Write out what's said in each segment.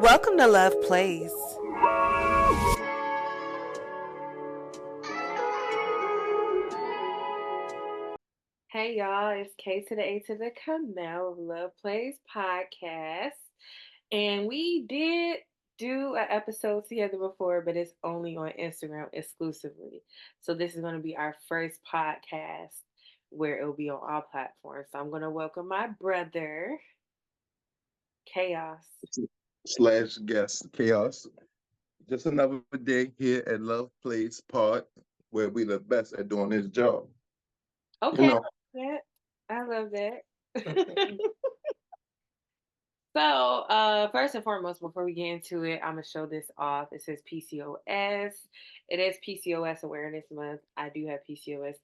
Welcome to Love Plays. Hey y'all, it's K to the A to the Ka'Mel Playz podcast. And we did do an episode together before, but it's only on Instagram exclusively. So this is going to be our first podcast where it'll be on all platforms. So I'm going to welcome my brother, Chaos. Slash guest chaos. Just another day here at Love Plays Pod, where we the best at doing this job. You Okay, know, I love that. So, first and foremost, before we get into it, I'm gonna show this off. It says PCOS. It is PCOS Awareness Month. I do have PCOS.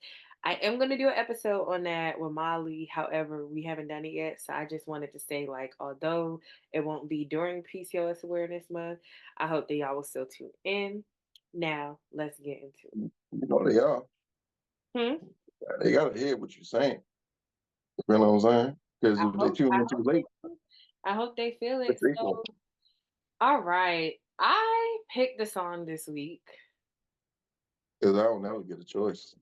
I am gonna do an episode on that with Molly. However, we haven't done it yet, so I just wanted to say, like, although it won't be during PCOS Awareness Month, I hope that y'all will still tune in. Now, let's get into it. they are. Hmm? They gotta hear what you're saying. You know what I'm saying? Because I if they hope, tune I in too hope, late, I hope they feel it. it's their fault. So, all right, I picked the song this week. Because I don't never get a choice.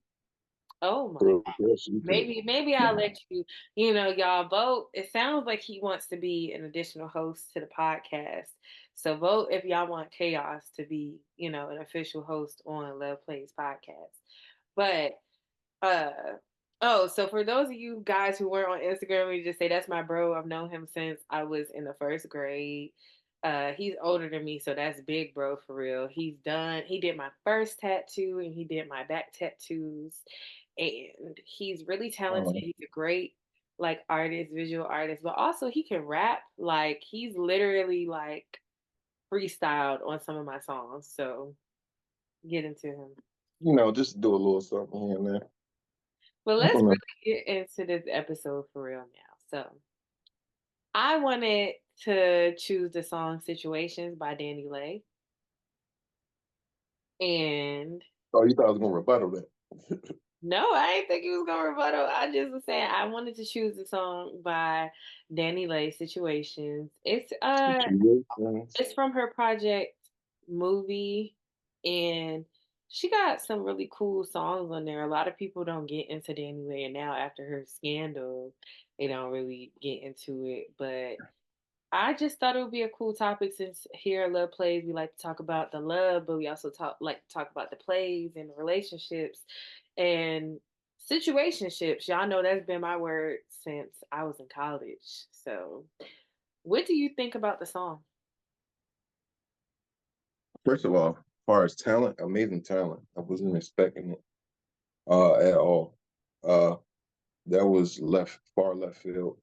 Oh my So God. of course you pick. Maybe I'll let you, y'all vote. It sounds like he wants to be an additional host to the podcast. So vote if y'all want Chaos to be, an official host on Love Plays podcast. But so for those of you guys who weren't on Instagram, we just say that's my bro. I've known him since I was in the first grade. He's older than me, so that's big bro for real. He did my first tattoo and he did my back tattoos. And he's really talented. He's a great like artist, visual artist, but also he can rap. Like he's literally like freestyled on some of my songs. So get into him. Just do a little something here and there. But I let's don't know. really get into this episode for real now. So I wanted to choose the song Situations by DaniLeigh. And Oh, you thought I was gonna rebuttal that. no, I didn't think he was gonna rebuttal. I just was saying I wanted to choose the song by DaniLeigh Situations. Situations. It's from her project movie, and she got some really cool songs on there. A lot of people don't get into DaniLeigh, and now after her scandal, they don't really get into it. But I just thought it would be a cool topic since here at Love Plays we like to talk about the love, but we also talk about the plays and the relationships and situationships. Y'all know that's been my word since I was in college. So, what do you think about the song? First of all, as far as talent, amazing talent. I wasn't expecting it at all. Uh, that was far left field.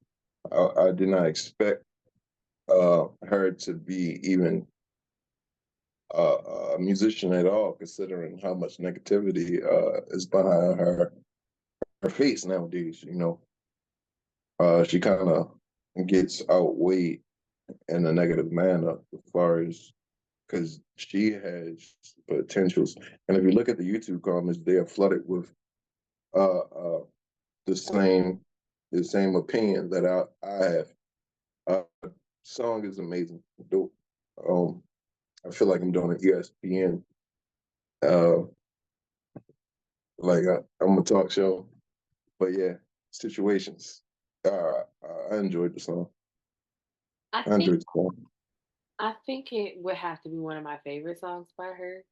I did not expect her to be even a musician at all, considering how much negativity is behind her face nowadays. She kind of gets outweighed in a negative manner as far as because she has potentials. And if you look at the YouTube comments, they are flooded with uh, uh, the same opinion that I have. Song is amazing, dope. Um, I feel like I'm doing an ESPN, uh, like I'm a talk show. But yeah, situations. I enjoyed the song. I I think enjoyed the song. I think it would have to be one of my favorite songs by her.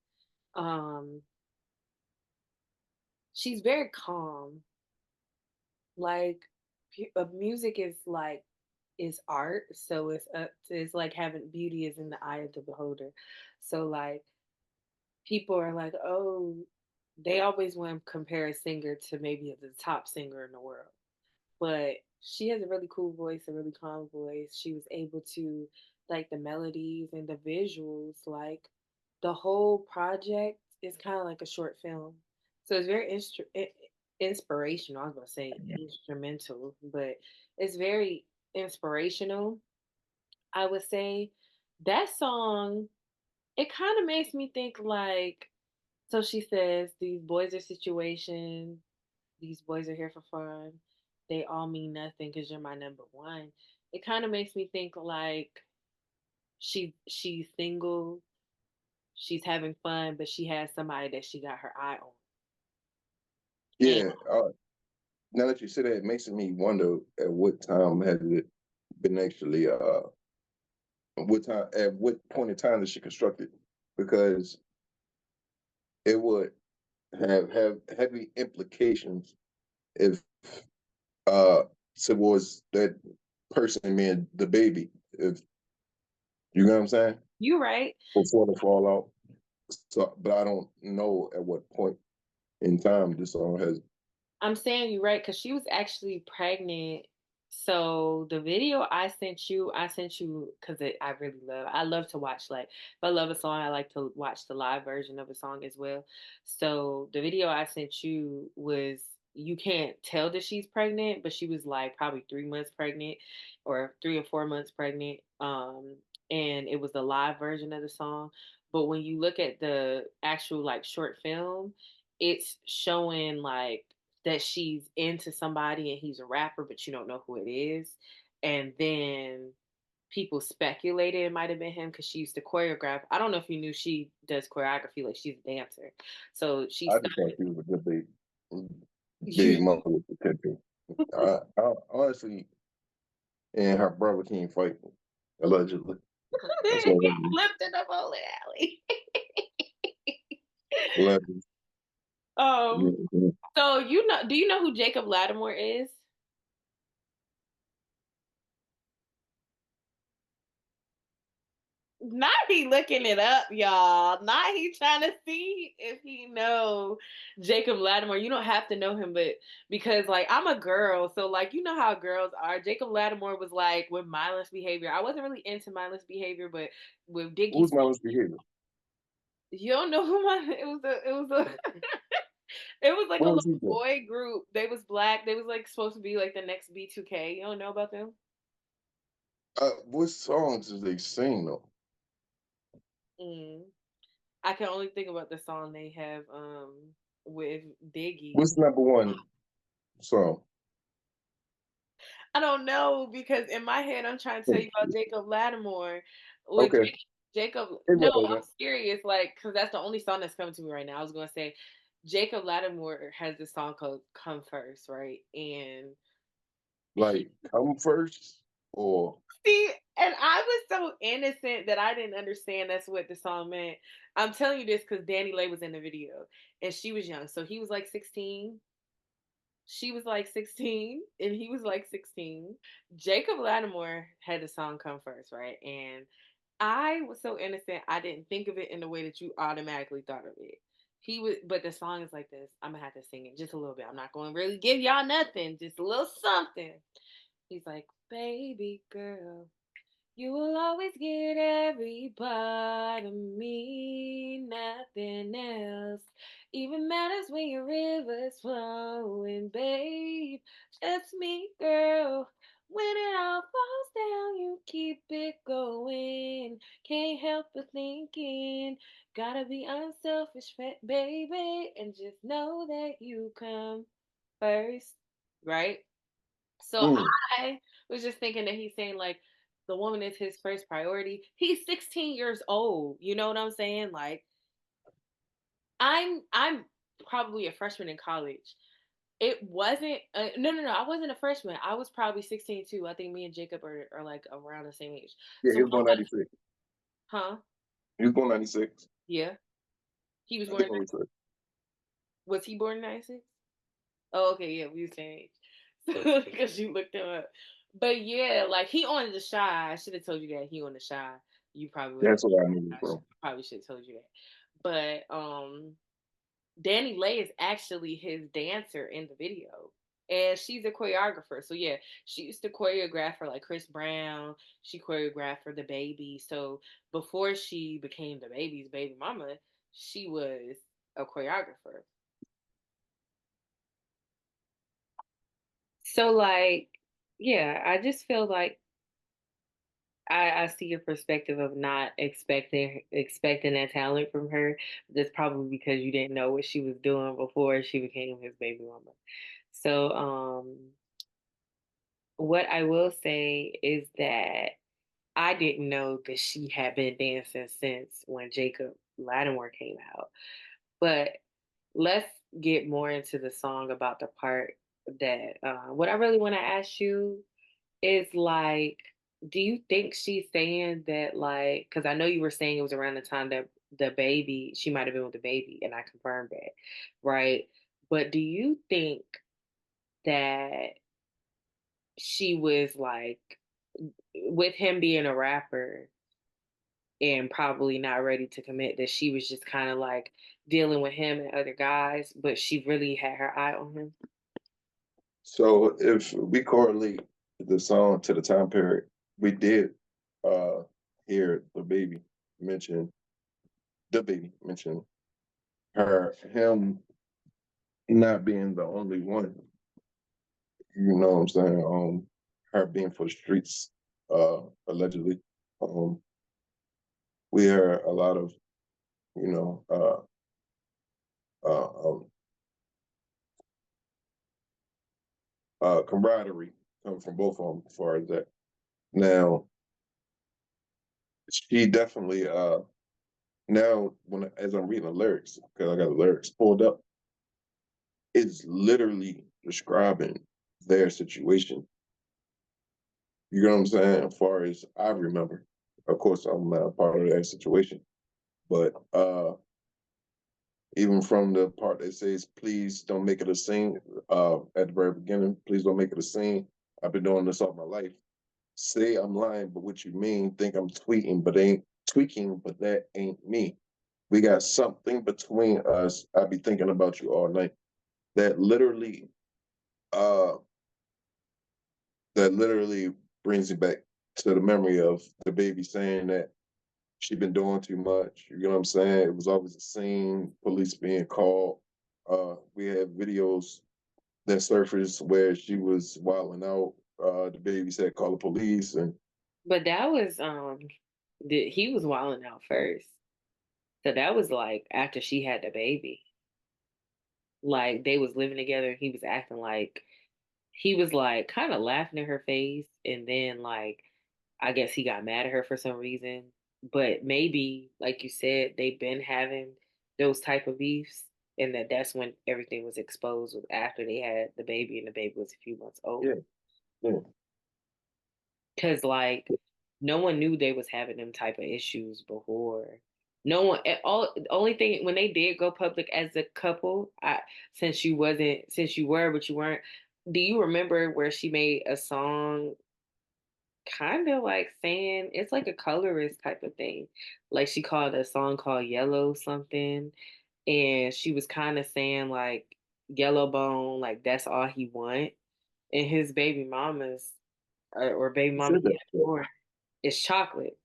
Um, she's very calm. Like music is is art, so it's like having beauty is in the eye of the beholder. So like people are like, oh, they always want to compare a singer to maybe the top singer in the world, but she has a really cool voice, a really calm voice. She was able to like the melodies and the visuals, like the whole project is kind of like a short film. So it's very inspirational. I was going to say instrumental, but it's very inspirational. I would say that song, it kind of makes me think like, so she says, these boys are situation, these boys are here for fun. They all mean nothing because you're my number one. It kind of makes me think like she's single, she's having fun, but she has somebody that she got her eye on. And Yeah. Now that you say that, it makes me wonder at what time has it been actually what time at what point in time is she constructed? Because it would have heavy implications if uh towards that person being the baby, if you know what I'm saying, you're right. before the fallout. So, but I don't know at what point in time this song has. I'm saying you're right because she was actually pregnant. So the video I sent you because I love to watch like if I love a song, I like to watch the live version of a song as well. So the video I sent you was you can't tell that she's pregnant, but she was like probably 3 months pregnant or 3 or 4 months pregnant. And it was the live version of the song. But when you look at the actual like short film, it's showing like that she's into somebody and he's a rapper, but you don't know who it is. And then people speculated it might have been him because she used to choreograph. I don't know if you knew she does choreography, like she's a dancer. So she I just thought started she was a good big you mother with potential. I honestly, and her brother can't fight allegedly. That's he all I mean. flipped in the bowling alley. Allegedly. um Mhm. so you know do you know who Jacob Lattimore is? Not he looking it up, y'all. Not he trying to see if he know Jacob Lattimore. You don't have to know him, but because like I'm a girl, so like you know how girls are. Jacob Lattimore was like with mindless behavior. I wasn't really into mindless behavior, but with Who's Diggy, my worst behavior? you don't know who my it was a it was like a What little was he doing? boy group. They was black. They was like supposed to be like the next B2K. You don't know about them? What songs did they sing though? Mm. I can only think about the song they have with Diggy. What's number one song? I don't know because in my head I'm trying to tell you about Jacob Lattimore. With Okay, Jacob, it no, was I'm serious. Like, because that's the only song that's coming to me right now. I was gonna say Jacob Lattimore has this song called "Come First," right? And he like come first or see, and I was so innocent that I didn't understand that's what the song meant. I'm telling you this because DaniLeigh was in the video and she was young, so he was like 16. She was like 16 and he was like 16. Jacob Lattimore had the song Come First, right? And I was so innocent, I didn't think of it in the way that you automatically thought of it. He was, but the song is like this. I'm gonna have to sing it just a little bit. I'm not going to really give y'all nothing, just a little something. He's like, baby girl, you will always get every part of me, nothing else. Even matters when your river's flowing, babe. Just me, girl. When it all falls down, you keep it going. Can't help but thinking. Gotta be unselfish, baby, and just know that you come first, right? So mm, I was just thinking that he's saying like the woman is his first priority. He's 16 years old. You know what I'm saying? Like I'm probably a freshman in college. It wasn't no. I wasn't a freshman. I was probably 16 too. I think me and Jacob are like around the same age. yeah, So he was born 96. huh? He was born 96. Yeah. He was I born think in what we said. was he born in 96? Oh, okay, yeah, we the same age. So because you looked him up. But yeah, like he on the shy. I should have told you that he on the shy. You probably would have That's what I knew, I bro. probably should have told you that. But DaniLeigh is actually his dancer in the video. And she's a choreographer. So yeah, she used to choreograph for like Chris Brown. She choreographed for the baby. So before she became the baby's baby mama, she was a choreographer. So like, yeah, I just feel like I see your perspective of not expecting that talent from her. That's probably because you didn't know what she was doing before she became his baby mama. So, what I will say is that I didn't know that she had been dancing since when Jacob Lattimore came out. But let's get more into the song about the part that what I really want to ask you is like, do you think she's saying that like, because I know you were saying it was around the time that the baby, she might have been with the baby, and I confirmed that, right? But do you think that she was like, with him being a rapper and probably not ready to commit, that she was just kind of like dealing with him and other guys, but she really had her eye on him? So if we correlate the song to the time period, we did uh hear mention the baby mention him not being the only one. You know what I'm saying? Her being for the streets, allegedly. Um, we heard a lot of, you know, uh, um, camaraderie coming from both of them as far as that. Now, she definitely, now when as I'm reading the lyrics, because I got the lyrics pulled up, it's literally describing their situation. You know what I'm saying? As far as I remember, of course, I'm not a part of that situation, but even from the part that says, "Please don't make it a scene," at the very beginning, "Please don't make it a scene. I've been doing this all my life. Say I'm lying, but what you mean? Think I'm tweaking, but that ain't me. We got something between us. I be thinking about you all night." That literally, uh, that literally brings me back to the memory of the baby saying that she been doing too much. You know what I'm saying? It was always a scene, police being called. We had videos that surfaced where she was wilding out. The baby said, "Call the police," and But that was he was wilding out first. So that was like after she had the baby. Like they was living together and he was acting like he was like kind of laughing in her face, and then like I guess he got mad at her for some reason. But maybe like you said, they've been having those type of beefs, and that's when everything was exposed, was after they had the baby and the baby was a few months old. yeah, yeah. Cause like no one knew they was having them type of issues before. No one at all. The only thing when they did go public as a couple, since you were but you weren't. Do you remember where she made a song, kind of like saying it's like a colorist type of thing? Like she called a song called Yellow something, and she was kind of saying like Yellow Bone, like that's all he want, and his baby mamas or baby Who mama said he that? had before is chocolate.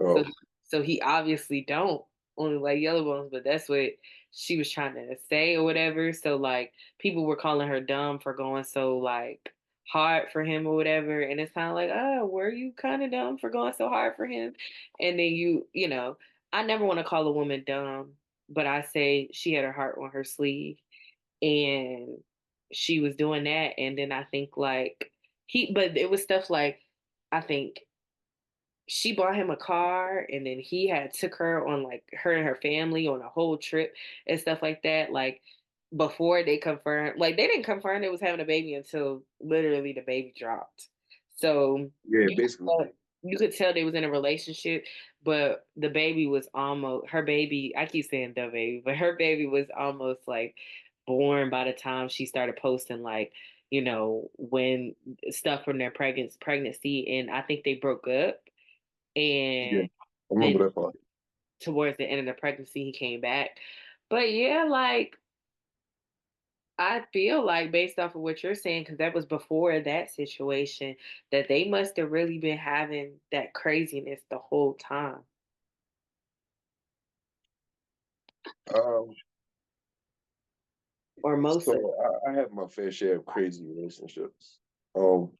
So Oh, so he obviously don't only like yellow bones, but that's what she was trying to say or whatever. So like people were calling her dumb for going so like hard for him or whatever. And it's kind of like, oh, were you kind of dumb for going so hard for him? And then you know, I never want to call a woman dumb, but I say she had her heart on her sleeve and she was doing that. And then I think like but it was stuff like, I think she bought him a car and then he had took her on like her and her family on a whole trip and stuff like that, like before they confirmed, like they didn't confirm they was having a baby until literally the baby dropped. So yeah, you basically. you could tell they was in a relationship, but the baby was almost, her baby, I keep saying the baby, but her baby was almost like born by the time she started posting like, you know, when stuff from their pregnancy, and I think they broke up, Yeah, and I then remember that part. towards the end of the pregnancy he came back. But yeah, like I feel like based off of what you're saying, because that was before that situation, that they must have really been having that craziness the whole time. Um, Or most of so I have my fair share of crazy relationships. Um,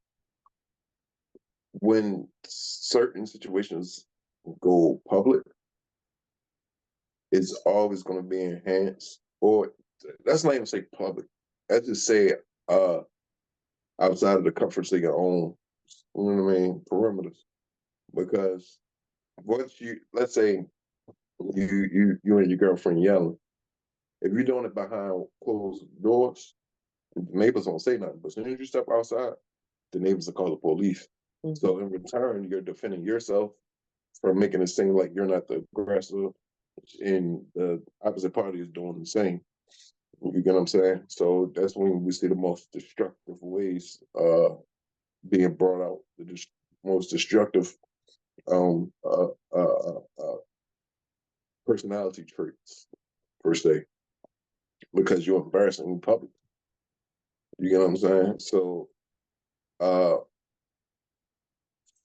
when certain situations go public, it's always going to be enhanced, or let's not even say public. Let's just say uh outside of the comforts of your own you know what I mean, perimeters. Because once you, let's say you and your girlfriend yelling, if you're doing it behind closed doors, the neighbors don't say nothing. But as soon as you step outside, the neighbors will call the police. Mhm. So in return, you're defending yourself from making it seem like you're not the aggressor, and the opposite party is doing the same. You get what I'm saying? So that's when we see the most destructive ways being brought out, the most destructive um, uh, uh, uh, personality traits per se, because you're embarrassing in public. You get what I'm saying? So, as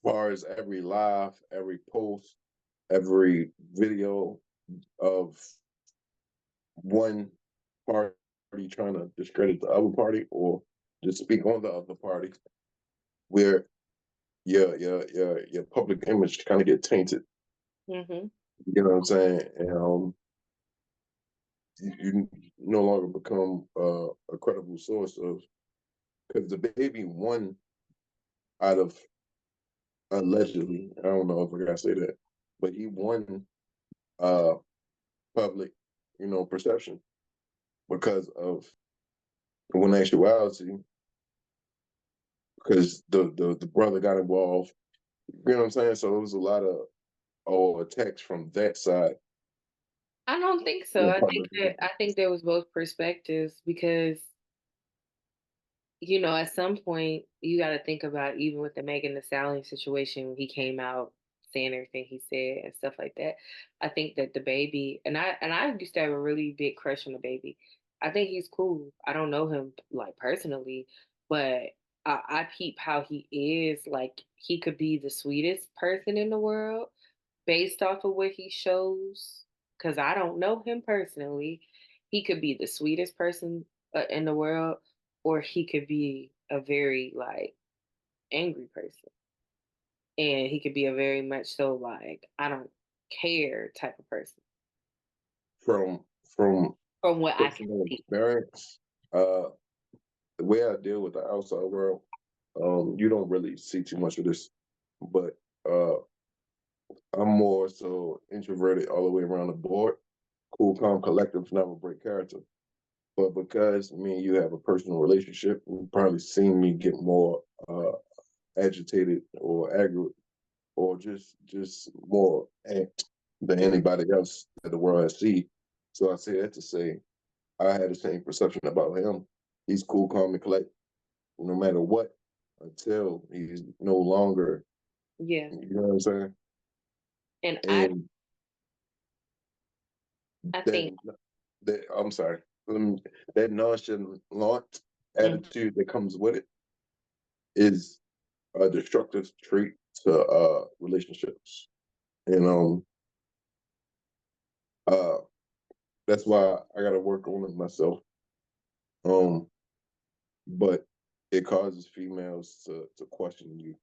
far as every live, every post, every video of one party trying to discredit the other party or just speak on the other party, where your public image kind of get tainted. Mhm. You know what I'm saying? And you no longer become a credible source of, because the baby won out of, allegedly, I don't know if I gotta say that, but he won uh public, perception because of, when actuality, because the brother got involved. You know what I'm saying? So it was a lot of attacks from that side. I don't think so. Yeah, I think public. that I think there was both perspectives because at some point you got to think about even with the Megan Thee Stallion situation when he came out saying everything he said and stuff like that. I think that the baby and I used to have a really big crush on the baby. I think he's cool. I don't know him like personally, but I peep how he is. Like he could be the sweetest person in the world based off of what he shows. Because I don't know him personally. He could be the sweetest person in the world, or he could be a very like angry person, and he could be a very much so like I don't care type of person. From From what I can personal see. experience, uh, the way I deal with the outside world, you don't really see too much of this, but uh, I'm more so introverted all the way around the board. Cool, calm, collective, never break character. But because me and you have a personal relationship, you've probably seen me get more agitated or angry or just more amped than anybody else that the world has seen. So I say that to say I had the same perception about him. He's cool, calm, and collected, no matter what, until he's no longer. Yeah, You know what I'm saying? and And I that think that I'm sorry, that nonchalant mm, attitude that comes with it is a destructive trait to relationships. And uh that's why I gotta work on it myself. Um but it causes females to question you.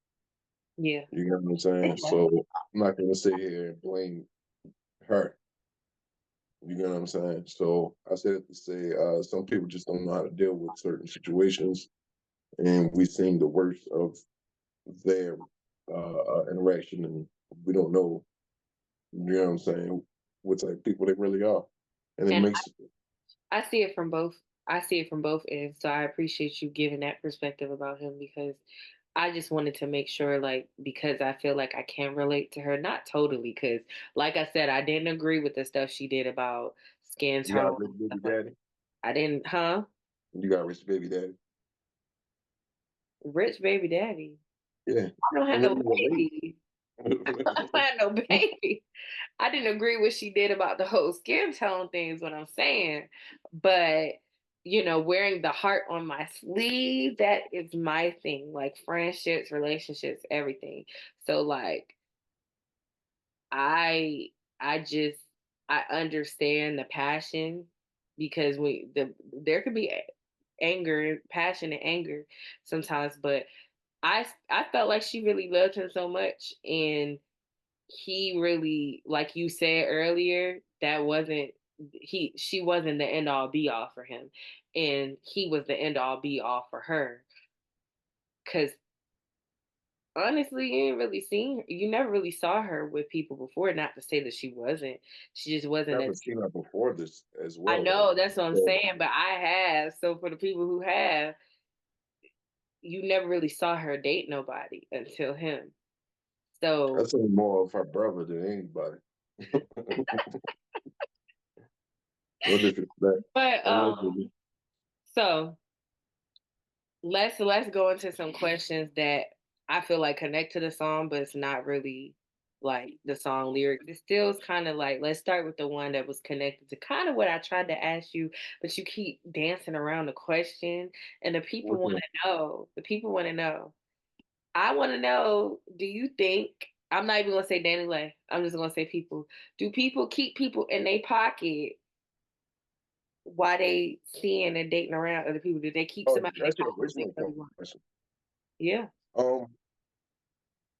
yeah, You know what I'm saying? So I'm not gonna sit here and blame her. You know what I'm saying? So I said it to say some people just don't know how to deal with certain situations, and we've seen the worst of their interaction, and we don't know, you know what I'm saying, what type of people they really are. And it and makes, I see it from both. I see it from both ends. So I appreciate you giving that perspective about him because I just wanted to make sure, like, because I feel like I can relate to her, not totally, because, like I said, I didn't agree with the stuff she did about skin you got a tone rich and baby stuff like daddy. that. I didn't, huh? You got a rich baby daddy. Rich baby daddy. Yeah. I don't have And then no you relate. baby. I don't have no baby. I didn't agree what she did about the whole skin tone thing is what I'm saying. But, wearing the heart on my sleeve, that is my thing. Like friendships, relationships, everything. So like I I just I understand the passion because there could be anger, passion and anger sometimes, but I felt like she really loved him so much and he really, like you said earlier, that wasn't she wasn't the end all be all for him, and he was the end all be all for her. Cause Honestly, you ain't really seen her. You never really saw her with people before. Not to say that she wasn't. She just wasn't Never as. seen her before this as I well, though. know that's what I'm So saying, but I have. So for the people who have, you never really saw her date nobody until him. I So, say more of her brother than anybody. No disrespect. but Allegedly. so let's go into some questions that I feel like connect to the song, but it's not really like the song lyrics. It still is kind of like, let's start with the one that was connected to kind of what I tried to ask you, but you keep dancing around the question, and the people Which want one? to know. The people want to know. I want to know. Do you think? I'm not even gonna say DaniLeigh. I'm just gonna say people. Do people keep people in their pocket while they seeing and dating around other people? Do they keep Oh, somebody in that's their your pocket if they original really want? question. Yeah. Um,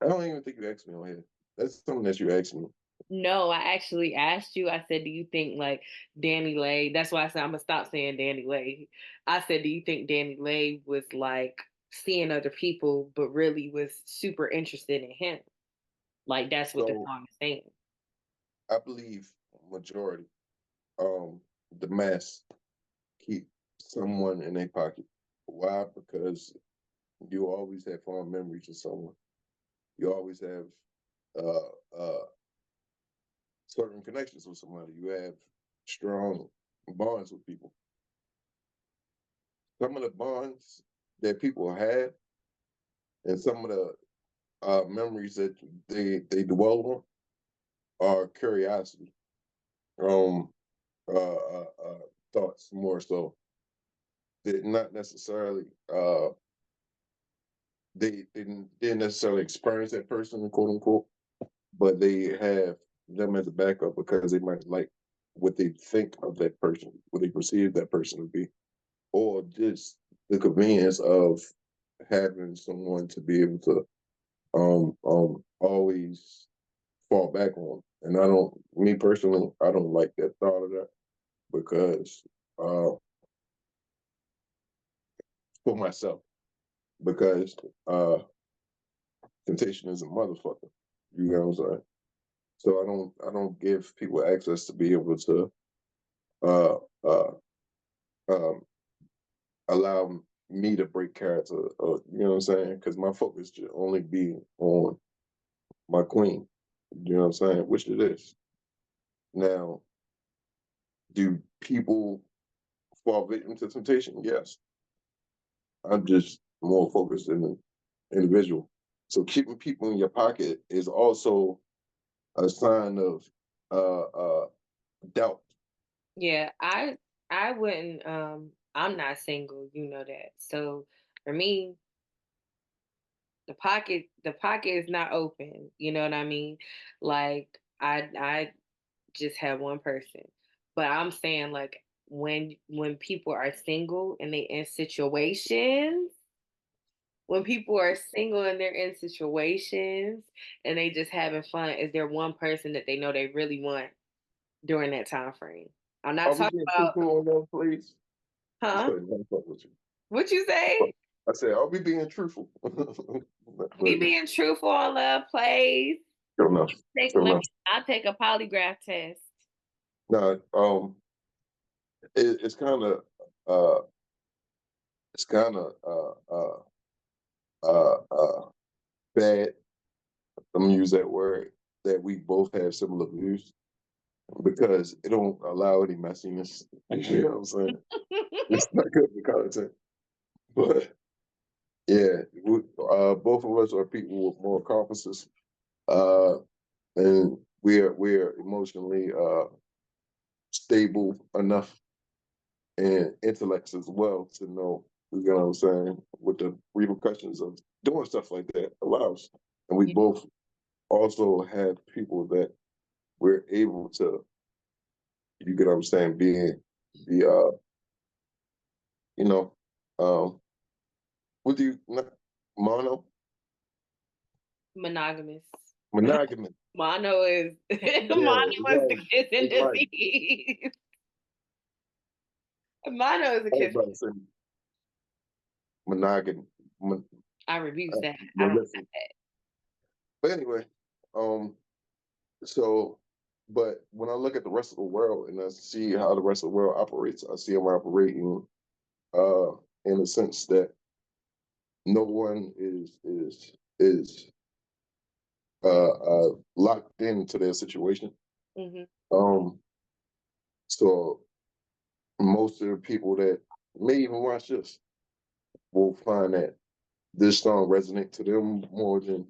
I don't even think you asked me on here. That's something that you asked me. No, I actually asked you. I said, "Do you think like DaniLeigh?" That's why I said I'm gonna stop saying DaniLeigh. I said, "Do you think DaniLeigh was like seeing other people, but really was super interested in him?" Like that's what the So song is saying. I believe majority, the mass keep someone in their pocket. Why? Because you always have fond memories of someone. You always have uh, uh, certain connections with somebody. You have strong bonds with people. Some of the bonds that people have and some of the memories that they dwell on are curiosity, um, thoughts more so. They're not necessarily they didn't necessarily experience that person, quote unquote, but they have them as a backup because they might like what they think of that person, what they perceive that person to be, or just the convenience of having someone to be able to always fall back on. And I don't, me personally, I don't like that thought of that because uh, for myself, because temptation is a motherfucker. You know what I'm saying? So I don't give people access to be able to uh, uh, um, allow me to break character. You know what I'm saying? Because my focus should only be on my queen. You know what I'm saying? Which it is. Now, do people fall victim to temptation? Yes. I'm just more focused in the individual. So keeping people in your pocket is also a sign of doubt. Yeah, I wouldn't. I'm not single. You know that. So for me, the pocket is not open. You know what I mean? Like I just have one person. But I'm saying like when people are single and they in situations, when people are single and they're in situations and they just having fun, is there one person that they know they really want during that time frame? I'm not Are we talking being about, truthful on that, please? Just huh? playing one fuck with you. What you say? I said, are we being truthful? We But being truthful on love plays. sure enough, Take sure let enough. me I'll take a polygraph test. No, it's kind of uh, it's kind of bad. I'm gonna use that word that we both have similar views because it don't allow any messiness. You know what I'm saying? It's not good for content. But yeah, both of us are people with more accomplices, uh, and we're emotionally stable enough and intellects as well to know, you know what I'm saying, what the repercussions of doing stuff like that allows. And we both also have people that we're able to, you get what I'm saying, be you know, um, what do you mono Monogamous. monogamous? Mono is Yeah, mono it's is like the kissing it's like disease. Mono is a I was kissing. about to say monogamy. I refuse that. I don't Listen, have that. But anyway, um, so, but when I look at the rest of the world and I see how the rest of the world operates, I see them operating uh, in the sense that no one is locked into their situation. Hmm. Um, so most of the people that may even watch this will find that this song resonate to them more than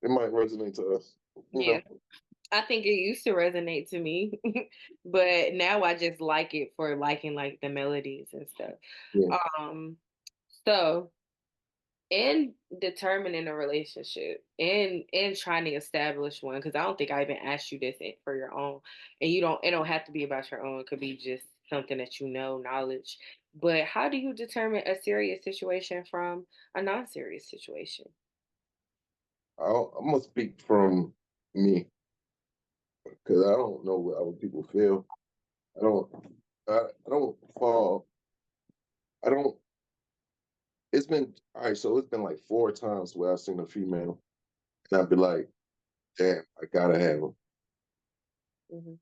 it might resonate to us. You Yeah. know? I think it used to resonate to me, but now I just like it for liking like the melodies and stuff. Yeah. Um, so in determining a relationship and trying to establish one, because I don't think I even asked you this for your own, and you don't. It don't have to be about your own. It could be just something that you know, knowledge. But how do you determine a serious situation from a non-serious situation? I'm gonna speak from me because I don't know what other people feel. I don't. I don't fall. I don't. It's been all right. So it's been like 4 times where I've seen a female, and I'd be like, "Damn, I gotta have them." Hmm.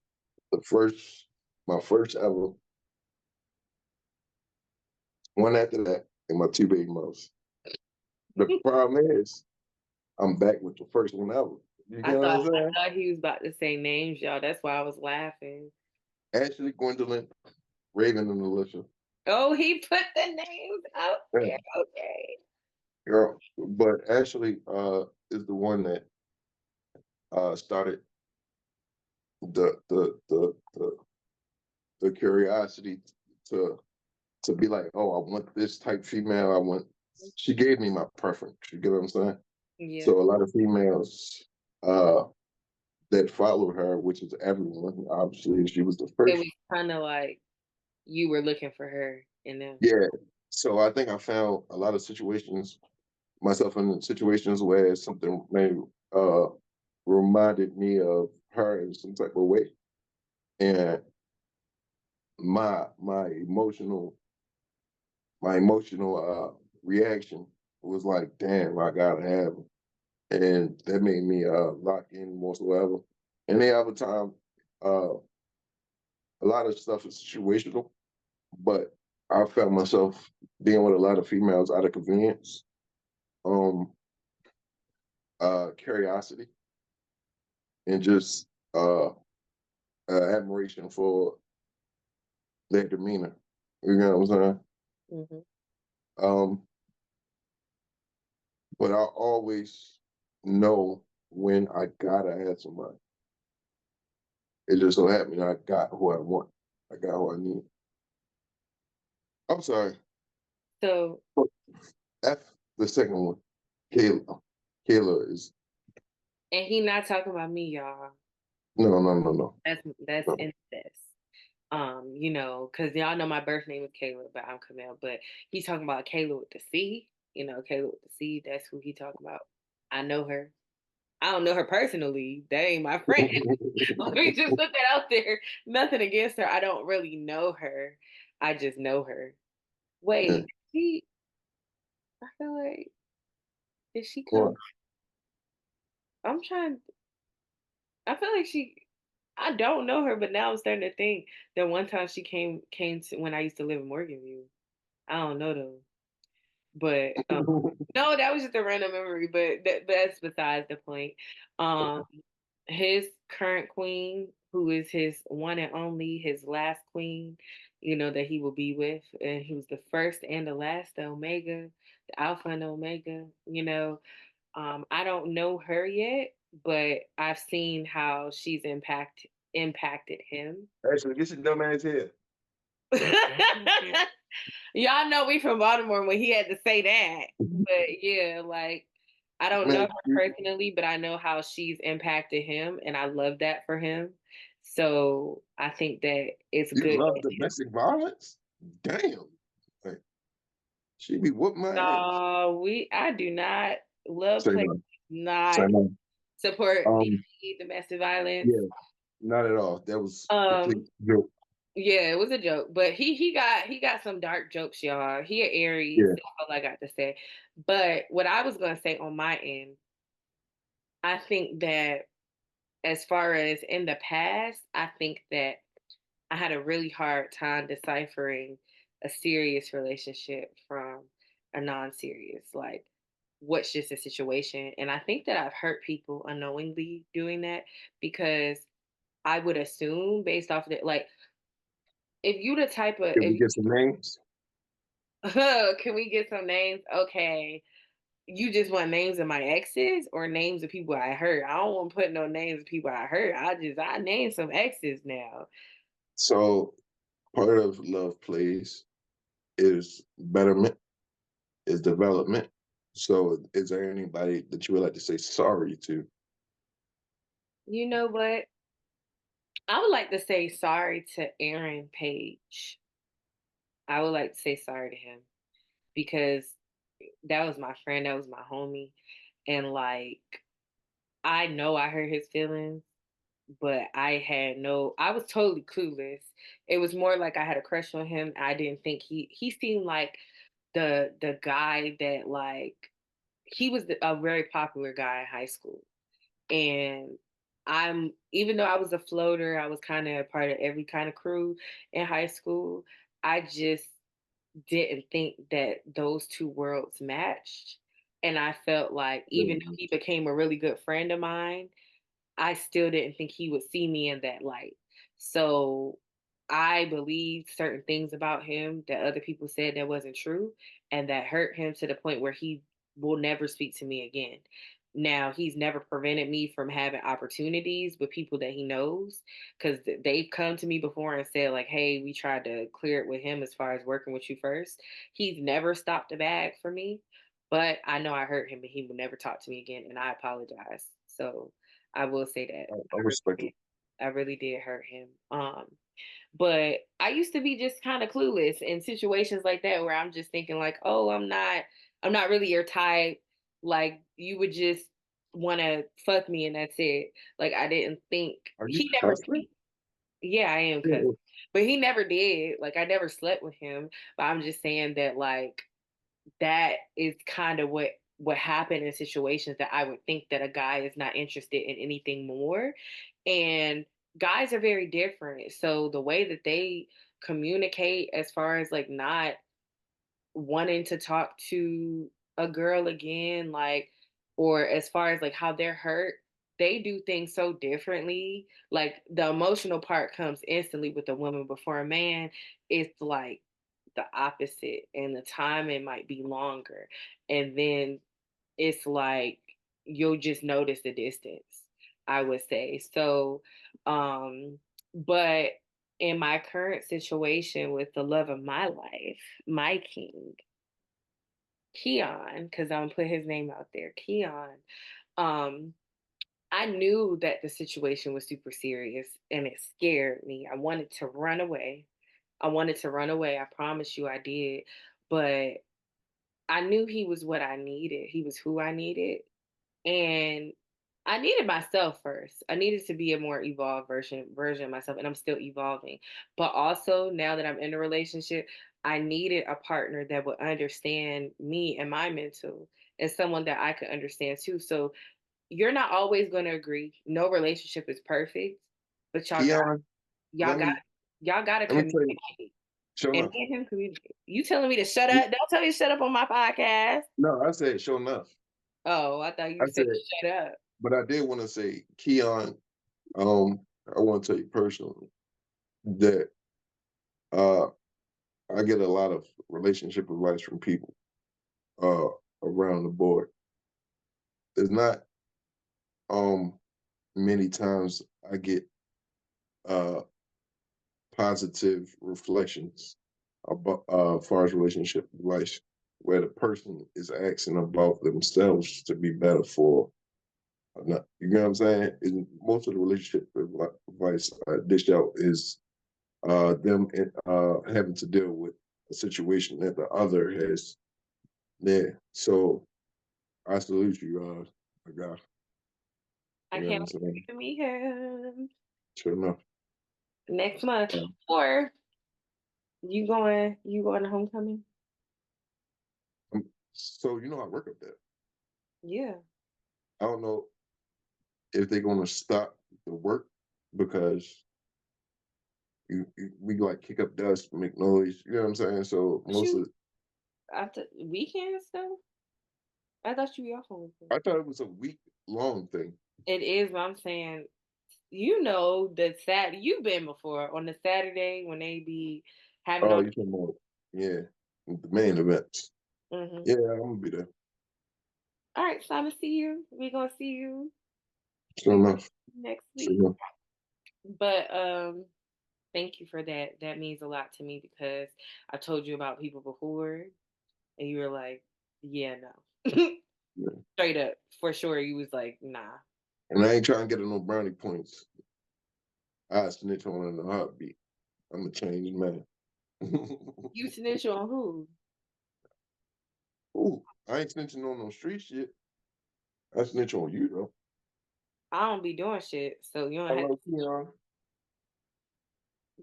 The first, my first ever, one after that, and my two baby mothers. The problem is, I'm back with the first one ever. You I get what thought I'm saying? I thought he was about to say names, y'all. That's why I was laughing. Ashley, Gwendolyn, Raven, and Alicia. Oh, he put the names out Yeah, there. Okay. girl. But Ashley is the one that started the the curiosity to to be like, oh, I want this type female. I want. She gave me my preference. You get what I'm saying? Yeah. So a lot of females uh, that followed her, which is everyone, obviously, she was the It first. was kind of like you were looking for her in them. Yeah. So I think I found a lot of situations myself in situations where something may uh, reminded me of her in some type of way, and my emotional reaction was like, damn, I gotta have him. And that made me lock in whatsoever. Any other time, uh, a lot of stuff is situational, but I felt myself being with a lot of females out of convenience, um, curiosity, and just admiration for their demeanor. You know what I'm saying? Hmm. Um, but I always know when I gotta have somebody. It just so happened I got who I want. I got who I need. I'm sorry. So, F the second one. Kayla. Kayla is and he not talking about me, y'all. no. That's No. incest. Because y'all know my birth name is Kayla, but I'm Ka'Mel. But he's talking about Kayla with the C. Kayla with the C. That's who he talking about. I know her. I don't know her personally. That ain't my friend. Let me just put that out there. Nothing against her. I don't really know her. I just know her. Yeah. Wait, he. I feel like did she come? What? I'm trying. I feel like she. I don't know her, but now I'm starting to think that one time she came to when I used to live in Morganview. I don't know though, but no, that was just a random memory. But that's besides the point. Um, his current queen, who is his one and only, his last queen, that he will be with, and he was the first and the last, the Omega, the Alpha and Omega. I don't know her yet, but I've seen how she's impacted him. Actually, get your dumb ass here. Y'all know we from Baltimore when he had to say that. But yeah, like I don't know Man, her personally, but I know how she's impacted him and I love that for him. So I think that it's you good. love domestic violence? Damn. Like, she be whooping my ass. I do not love Say play, no. Say not no. support Um, any domestic violence. yeah, not at all. That was complete Um, joke. Yeah, it was a joke, but he got some dark jokes, y'all. He a Aries, Yeah. that's all I got to say. But what I was gonna say on my end I think that as far as in the past, I think that I had a really hard time deciphering a serious relationship from a non-serious, like what's just a situation. And I think that I've hurt people unknowingly doing that because I would assume based off of it, like if you the type of Can we if get some names? can we get some names? Okay. You just want names of my exes or names of people I hurt? I don't want to put no names of people I hurt. I named some exes now. So part of love plays is betterment, is development. So is there anybody that you would like to say sorry to? You know what? I would like to say sorry to Aaron Page. I would like to say sorry to him because that was my friend, that was my homie. And like, I know I hurt his feelings, but I was totally clueless. It was more like I had a crush on him. I didn't think he seemed like the guy that like he was a very popular guy in high school. And I'm even though I was a floater, I was kind of a part of every kind of crew in high school. I just didn't think that those two worlds matched. And I felt like even though he became a really good friend of mine, I still didn't think he would see me in that light. So I believed certain things about him that other people said that wasn't true, and that hurt him to the point where he will never speak to me again. Now, he's never prevented me from having opportunities with people that he knows because they've come to me before and said, like, hey, we tried to clear it with him as far as working with you first. He's never stopped a bag for me, but I know I hurt him and he will never talk to me again. And I apologize. So I will say that I respect it. I really did hurt him. But I used to be just kind of clueless in situations like that where I'm just thinking like, oh, I'm not really your type. Like you would just want to fuck me and that's it. Like I didn't think Are you he never. cussing? Yeah, I am Yeah. cuz, but he never did. Like I never slept with him. But I'm just saying that like that is kind of what happened in situations that I would think that a guy is not interested in anything more. And guys are very different. So the way that they communicate as far as like not wanting to talk to a girl again, like, or as far as like how they're hurt, they do things so differently. Like the emotional part comes instantly with a woman, but for a man, it's like the opposite, and the timing might be longer. And then it's like you'll just notice the distance, I would say. So, but in my current situation with the love of my life, my king, Keon, because I'm gonna put his name out there, Keon. Um, I knew that the situation was super serious and it scared me. I wanted to run away. I wanted to run away. I promise you I did. But I knew he was what I needed. He was who I needed. And I needed myself first. I needed to be a more evolved version of myself, and I'm still evolving. But also now that I'm in a relationship, I needed a partner that would understand me and my mental, and someone that I could understand too. So you're not always going to agree. No relationship is perfect, but Keon, y'all let got me y'all got to let me tell you, communicate. sure And enough. me and him communicate. You telling me to shut up? Don't tell me to shut up on my podcast. No, I said sure enough. Oh, I thought I you said said, shut up. but I did want to say, Keon, um, I want to tell you personally that uh I get a lot of relationship advice from people uh around the board. There's not many times I get uh positive reflections about far as relationship advice where the person is asking about themselves to be better for another. You know what I'm saying? And most of the relationship advice I dish out is them having to deal with a situation that the other has there. So I salute you, my God. I You know what can't I'm wait for saying? you to meet him Sure enough. next month. Um, Or you going to homecoming? so you know I work up there. Yeah. I don't know. if they're gonna stop the work because we like kick up dust, make noise. You know what I'm saying? So But most you of after weekends though? I thought you be off on weekends. I thought it was a week long thing. It is, but I'm saying, you know, the Sat you've been before on the Saturday when they be having Oh, all. you talking about yeah, the main events. Hmm. Yeah, I'm gonna be there. All right, so I'm gonna see you. We gonna see you. Sure We enough. next Sure week. enough. But thank you for that. That means a lot to me because I told you about people before, and you were like, "Yeah, no." Yeah. Straight up, for sure. You was like, "Nah." And I ain't trying to get no brownie points. I snitch on her in a heartbeat. I'm a changed man. You snitch on who? Ooh, I ain't snitching on no street shit. I snitch on you though. I don't be doing shit, so you don't have. Hello,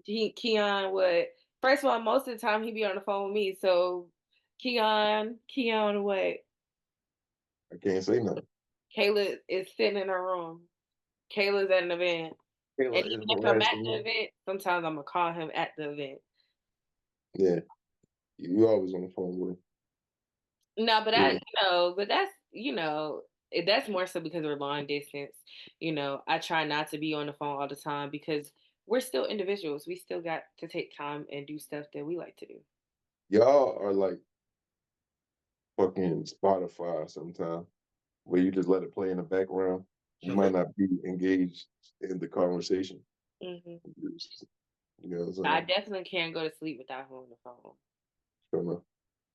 Keon. Keon what? First of all, most of the time he be on the phone with me. So Keon what? I can't say nothing. Kayla is sitting in her room. Kayla's at an event. And Kayla is even if I'm at harassing the me. event, sometimes I'm gonna call him at the event. Yeah, you always on the phone with him. No, but Yeah, that's more so because we're long distance. I try not to be on the phone all the time because we're still individuals. We still got to take time and do stuff that we like to do. y'all are like fucking Spotify sometimes, where you just let it play in the background. You might not be engaged in the conversation. Hmm. You know what I'm I saying? definitely can't go to sleep without him on the phone. So, no.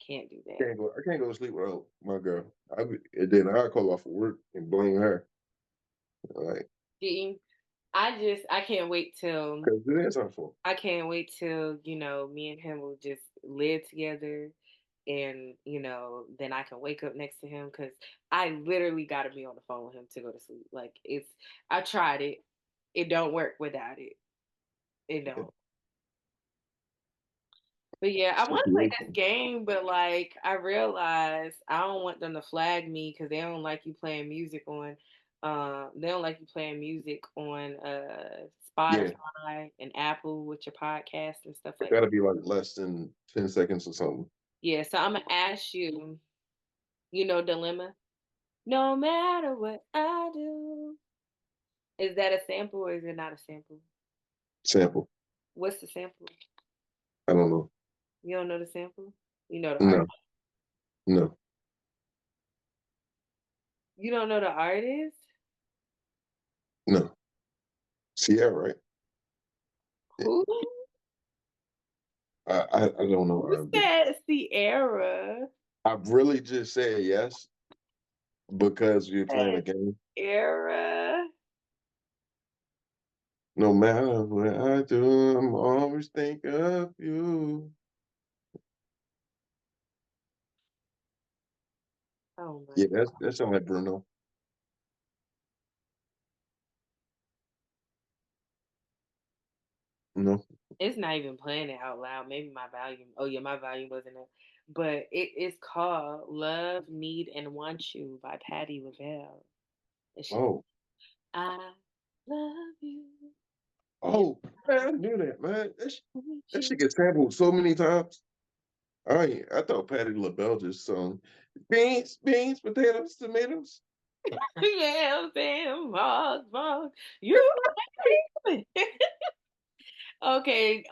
Can't do that. I can't go to sleep without my girl. And then I call off of work and blame her. Like, See, I can't wait till because it is her fault. me and him will just live together, and then I can wake up next to him because I literally got to be on the phone with him to go to sleep. Like, I tried it. It don't work without it. It Yeah. don't. But yeah, I want to play this Situation. game, but like I realized I don't want them to flag me because they don't like you playing music on. They don't like you playing music on Yeah, Spotify and Apple with your podcast and stuff it like got that. to be like less than 10 seconds or something. Yeah, so I'm gonna ask you. Dilemma. No matter what I do, is that a sample or is it not a sample? Sample. What's the sample? I don't know. You don't know the sample. You know the art. No, no, You don't know the artist. no. Sierra, right? Yeah. Who? I don't know Who R&B. said Sierra? I really just said yes because you're playing a Said game. Sierra. No matter what I do, I'm always think of you. Oh my Yeah, god. that sounds like Bruno. No. It's not even playing it out loud. Maybe my volume. Oh yeah, my volume wasn't up. But it is called "Love, Need, and Want You" by Patti LaBelle. And she said, Oh, "I love you. And oh, man, I knew that, man. want That shit you." gets sampled so many times. I thought Patti LaBelle just sung beans, potatoes, tomatoes. Yeah, Sam, you. Okay,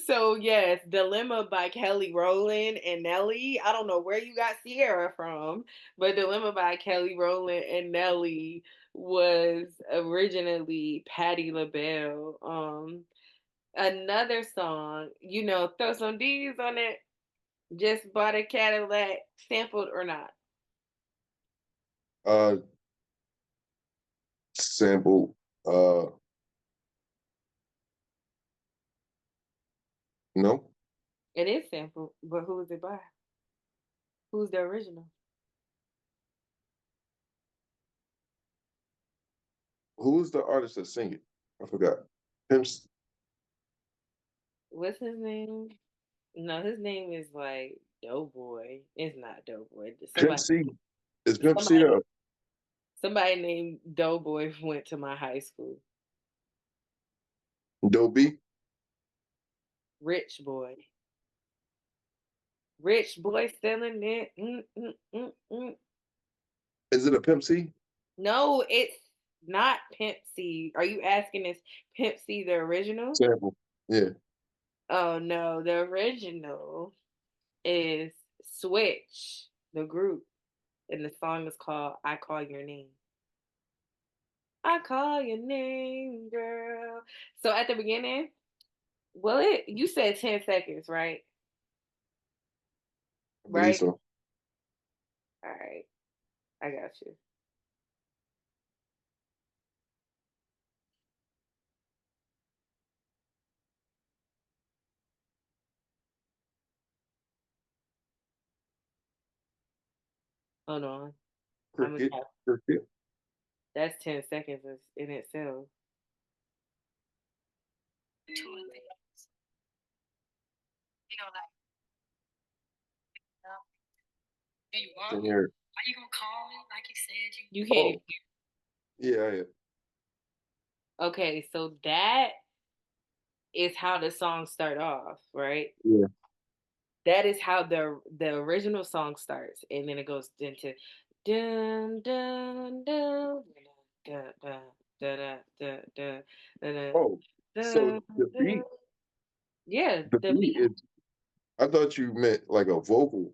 so yes, Dilemma by Kelly Rowland and Nelly. I don't know where you got Sierra from, but Dilemma by Kelly Rowland and Nelly was originally Patti LaBelle. Another song, throw some D's on it. Just bought a Cadillac, sampled or not. Uh, sample. Uh, no. It is sampled, but who is it by? Who's the original? Who's the artist that sing it? I forgot. Pimps, What's his name? No, his name is like Doughboy. It's not Doughboy. Pimp Somebody, C. Is Pimp C somebody, the Somebody named Doughboy went to my high school. Dobie. Rich boy. Rich boy selling it. Is it a Pimp C? No, it's not Pimp C. Are you asking is Pimp C the original? Sample. Yeah. Oh no, the original is Switch, the group, and the song is called "I Call Your Name." I call your name, girl. So at the beginning, well, you said 10 seconds, right? I believe Right. so. All right, I got you. Hold on. I'm gonna Cricket. have Cricket. that's 10 seconds in itself. Can hear it. You can't even. Oh, yeah, yeah. Okay, so that is how the song start off, right? Yeah. That is how the original song starts, and then it goes into dun dun dun dun dun dun dun dun dun Oh, so dun the dun. beat, Yeah, the beat is. I thought you meant like a vocal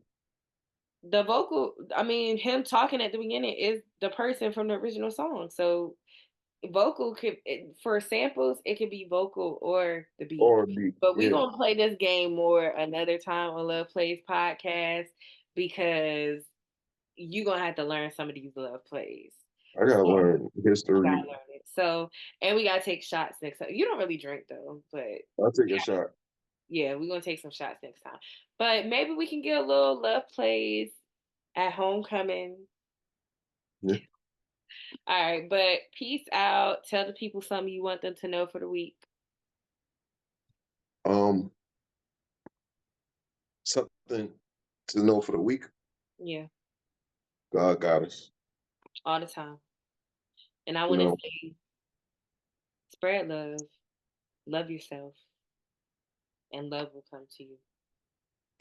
the vocal. I mean, him talking at the beginning is the person from the original song. So vocal for samples, it could be vocal or the beat. or beat. But we Yeah, gonna play this game more another time on Love Plays podcast because you gonna have to learn some of these Love Plays. I gotta learn You gotta history. learn it. So, and we gotta take shots next time. You don't really drink though, but I'll take a shot. yeah, we're gonna take some shots next time. But maybe we can get a little Love Plays at homecoming. Yeah. All right, but peace out. Tell the people something you want them to know for the week. Um, something to know for the week. Yeah, God got us. all the time. And I You want to know, say, spread love, love yourself, and love will come to you.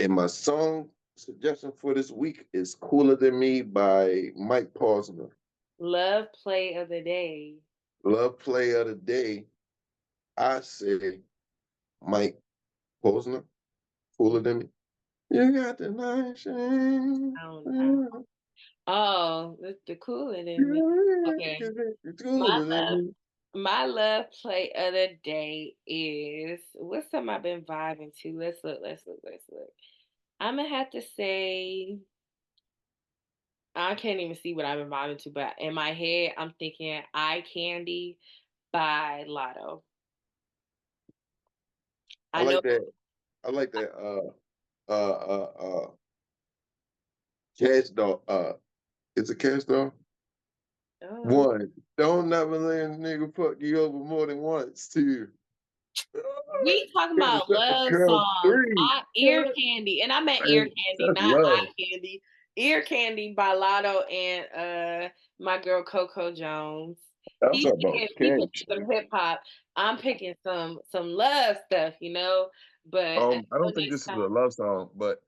and my song suggestion for this week is "Cooler Than Me" by Mike Posner. Love play of the day. Love play of the day. I say Mike Posner. Cooler than me. You got the night shine. I Oh, the cooler than me. Okay. It's My cooler than love, me. my love play of the day is what's something I've been vibing to. Let's look. I'm gonna have to say I can't even see what I've been vibing to, but in my head I'm thinking Eye Candy by Lotto. I I know. like that. I like that. Cash dog. It's a cash dog. Um, One. Don't never let a nigga fuck you over more than once. Two. we talking Gotta about shut the love crowd. songs. Three. I ear candy, and I meant ear candy, That's not eye love. candy. Ear candy by Lotto and my girl Coco Jones. I'm talking about He picking cash. some hip hop. I'm picking some love stuff, you know. But I until don't think next this is a time, love song, but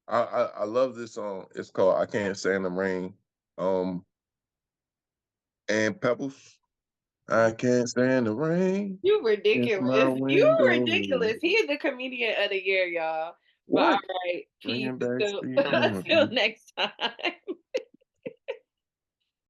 I love this song. It's called "I Can't Stand the Rain." Um, and Pebbles. I can't stand the rain. you It's my ridiculous. You window. ridiculous. He is the comedian of the year, y'all. But all What? right, peace Bringing back until street until memories. next time.